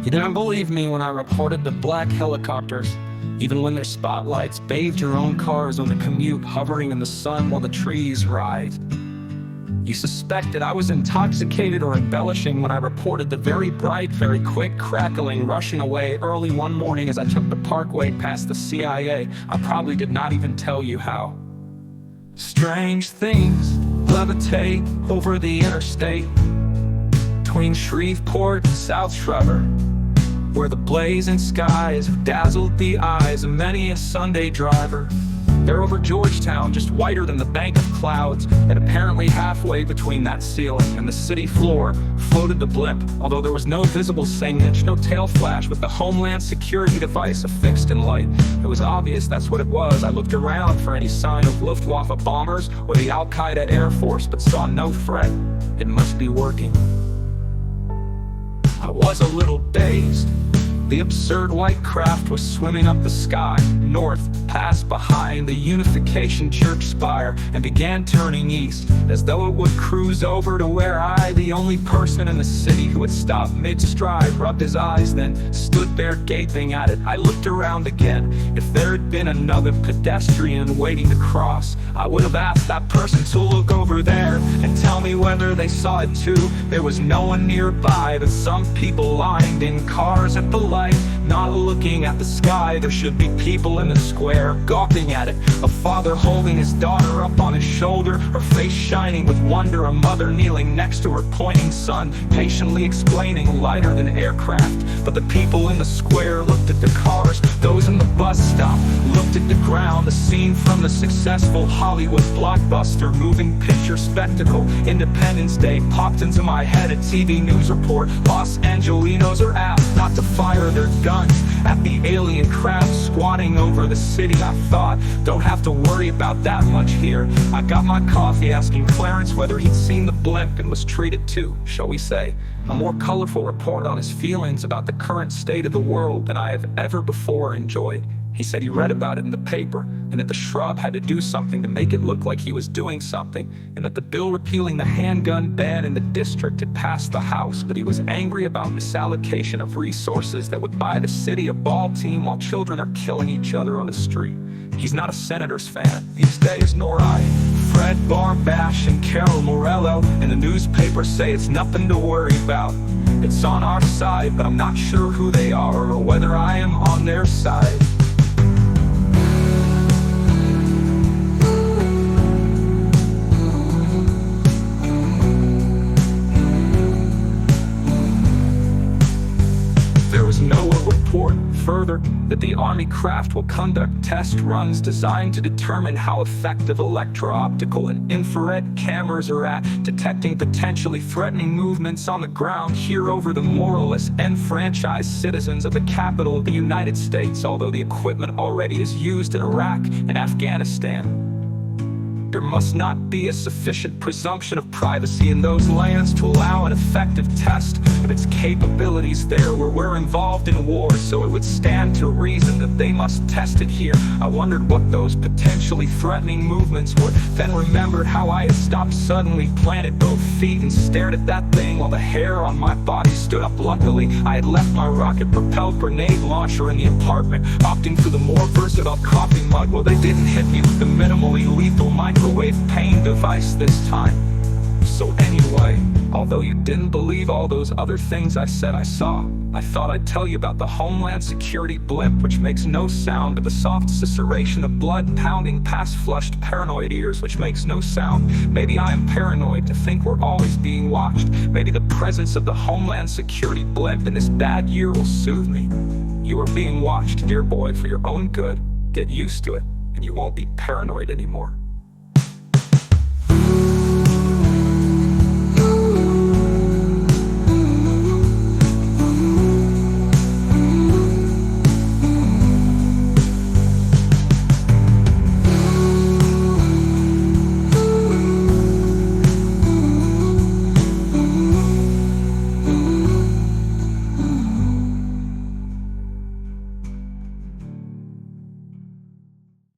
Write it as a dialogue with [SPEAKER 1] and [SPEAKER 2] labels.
[SPEAKER 1] You didn't believe me when I reported the black helicopters, even when their spotlights bathed your own cars on the commute, hovering in the sun while the trees writhed. You suspected I was intoxicated or embellishing when I reported the very bright, very quick crackling rushing away early one morning as I took the parkway past the CIA. I probably did not even tell you how. Strange things levitate over the interstate between Shreveport and South Shrever, where the blazing skies have dazzled the eyes of many a Sunday driver. They're over Georgetown, just whiter than the bank of clouds, and apparently halfway between that ceiling and the city floor floated the blimp, although there was no visible signage, no tail flash, with the Homeland Security device affixed in light. It was obvious that's what it was. I looked around for any sign of Luftwaffe bombers or the Al-Qaeda Air Force, but saw no threat. It must be working. I was a little dazed. The absurd white craft was swimming up the sky, north, passed behind the Unification Church spire, and began turning east, as though it would cruise over to where I, the only person in the city who had stopped mid-stride, rubbed his eyes, then stood there gaping at it. I looked around again. If there had been another pedestrian waiting to cross, I would have asked that person to look over there and tell me whether they saw it too. There was no one nearby, but some people lined in cars at the light, not looking at the sky. There should be people in the square, gawping at it. A father holding his daughter up on his shoulder, her face shining with wonder. A mother kneeling next to her pointing son, patiently explaining, lighter than aircraft. But the people in the square looked at the cars. Those in the bus stop looked at the ground. The scene from the successful Hollywood blockbuster moving picture spectacle Independence Day popped into my head. A TV news report: Los Angelinos are asked not to fire their guns at the alien craft squatting over the city. I thought, don't have to worry about that much here. I got my coffee, asking Clarence whether he'd seen the blimp and was treated to, shall we say, a more colorful report on his feelings about the current state of the world than I have ever before enjoyed. He said he read about it in the paper, and that the shrub had to do something to make it look like he was doing something, and that the bill repealing the handgun ban in the district had passed the House, but he was angry about misallocation of resources that would buy the city a ball team while children are killing each other on the street. He's not a Senators fan these days, nor I. Fred Barbash and Carol Morello in the newspaper say it's nothing to worry about. It's on our side, but I'm not sure who they are or whether I am on their side. There was no report further that the Army craft will conduct test runs designed to determine how effective electro-optical and infrared cameras are at detecting potentially threatening movements on the ground here over the moralless, enfranchised citizens of the capital of the United States, although the equipment already is used in Iraq and Afghanistan. There must not be a sufficient presumption of privacy in those lands to allow an effective test of its capabilities there where we're involved in war, so it would stand to reason that they must test it here. I wondered what those potentially threatening movements were, then remembered how I had stopped suddenly, planted both feet, and stared at that thing while the hair on my body stood up. Luckily, I had left my rocket-propelled grenade launcher in the apartment, opting for the more versatile coffee mug. Well, they didn't hit me with the minimally lethal microwave pain device this time. So anyway, although you didn't believe all those other things I said I saw, I thought I'd tell you about the Homeland Security blimp, which makes no sound but the soft susurration of blood pounding past flushed paranoid ears, which makes no sound. Maybe I am paranoid to think we're always being watched. Maybe the presence of the Homeland Security blimp in this bad year will soothe me. You are being watched, dear boy, for your own good. Get used to it, and you won't be paranoid anymore.